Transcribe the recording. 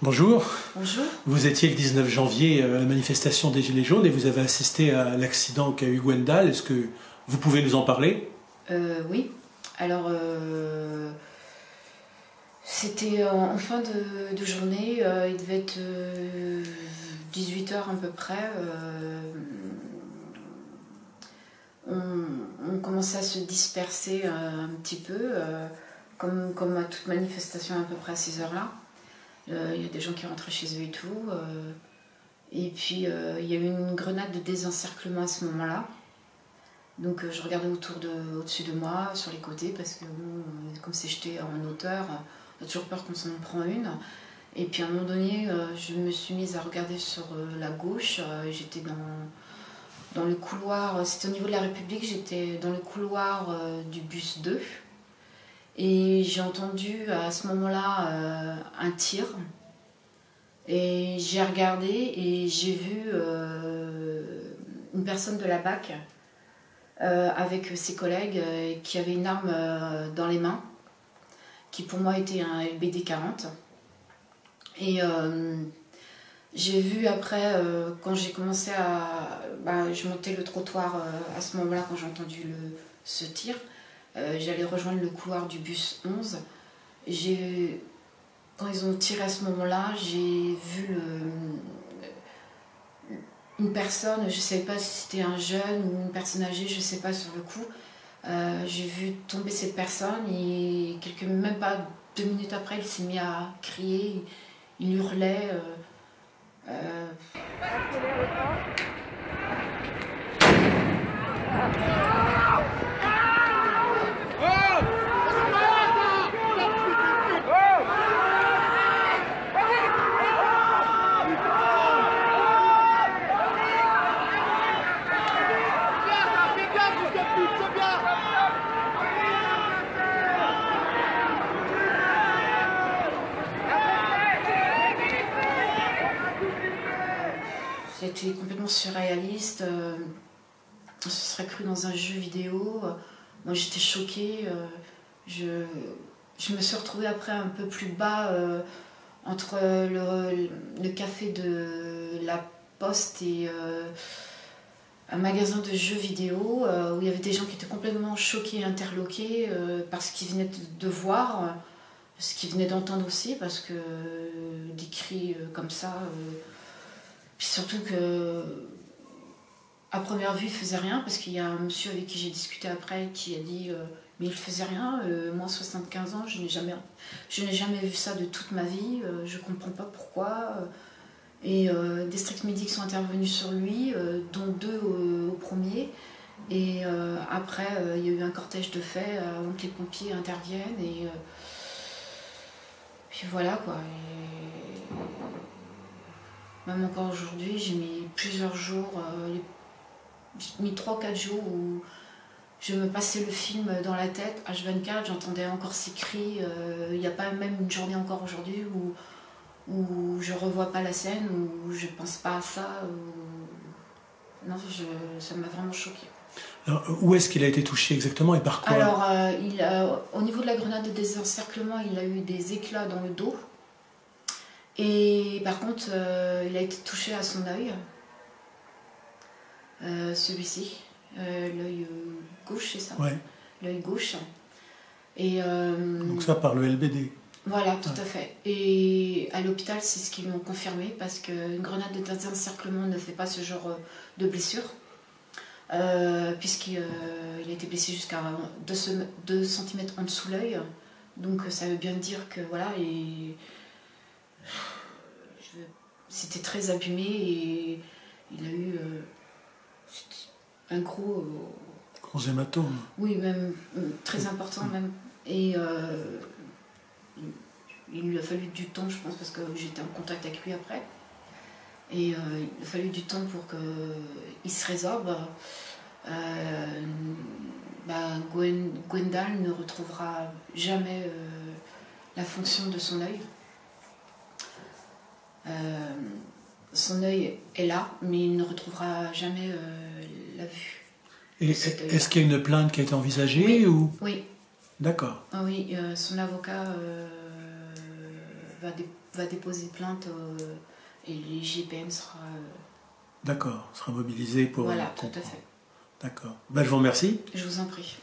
Bonjour. Bonjour. Vous étiez le 19 janvier à la manifestation des Gilets jaunes et vous avez assisté à l'accident qu'a eu Gwendal. Est-ce que vous pouvez nous en parler? Oui. Alors, c'était en fin de journée, il devait être 18 h à peu près. On commençait à se disperser un petit peu, comme à toute manifestation à peu près à ces heures-là. Il y a des gens qui rentraient chez eux et tout. Et puis, il y a eu une grenade de désencerclement à ce moment-là. Donc je regardais au-dessus de moi, sur les côtés, parce que comme c'est jeté en hauteur, on a toujours peur qu'on s'en prend une. Et puis à un moment donné, je me suis mise à regarder sur la gauche. J'étais dans le couloir, c'était au niveau de la République, j'étais dans le couloir du bus 2. Et j'ai entendu à ce moment-là un tir. Et j'ai regardé et j'ai vu une personne de la BAC avec ses collègues qui avait une arme dans les mains, qui pour moi était un LBD 40. Et j'ai vu après, quand j'ai commencé je montais le trottoir à ce moment-là, quand j'ai entendu ce tir, j'allais rejoindre le couloir du bus 11. Quand ils ont tiré à ce moment-là, j'ai vu une personne, je ne savais pas si c'était un jeune ou une personne âgée, je ne sais pas sur le coup. J'ai vu tomber cette personne et même pas 2 minutes après, il s'est mis à crier, il hurlait. C'était complètement surréaliste. On se serait cru dans un jeu vidéo. Moi j'étais choquée. Je me suis retrouvée après un peu plus bas entre le café de la Poste et un magasin de jeux vidéo où il y avait des gens qui étaient complètement choqués et interloqués par ce qu'ils venaient de voir, ce qu'ils venaient d'entendre aussi, parce que des cris comme ça. Puis surtout que, à première vue, il faisait rien, parce qu'il y a un monsieur avec qui j'ai discuté après qui a dit mais il faisait rien, moi 75 ans, je n'ai jamais vu ça de toute ma vie, je comprends pas pourquoi. Et des strict medics sont intervenus sur lui, dont 2 au premier. Et après, il y a eu un cortège de faits avant que les pompiers interviennent. Et puis voilà quoi. Même encore aujourd'hui, j'ai mis plusieurs jours, j'ai mis 3-4 jours où je me passais le film dans la tête, H24, j'entendais encore ces cris. Il n'y a pas même une journée encore aujourd'hui où je revois pas la scène, où je pense pas à ça. Non, ça m'a vraiment choquée. Alors, où est-ce qu'il a été touché exactement et par quoi? Alors, au niveau de la grenade de désencerclement, il a eu des éclats dans le dos. Et par contre, il a été touché à son œil, celui-ci, l'œil gauche, c'est ça? Ouais. L'œil gauche. Et, donc ça par le LBD? Voilà, tout à fait. Et à l'hôpital, c'est ce qu'ils m'ont confirmé, parce qu'une grenade de désencerclement ne fait pas ce genre de blessure, puisqu'il a été blessé jusqu'à 2 cm en dessous l'œil. Donc ça veut bien dire que voilà, c'était très abîmé et il a eu un gros hématome. Oui, même très important même. Et il lui a fallu du temps, je pense, parce que j'étais en contact avec lui après. Et il a fallu du temps pour qu'il se résorbe. Gwendal ne retrouvera jamais la fonction de son œil. Son œil est là, mais il ne retrouvera jamais la vue. Et est-ce qu'il y a une plainte qui a été envisagée? Oui. Ou... Oui. D'accord. Ah oui, son avocat va va déposer plainte et l'IGPN sera... D'accord, sera mobilisé pour... Voilà, tout à fait. D'accord. Ben, je vous remercie. Je vous en prie.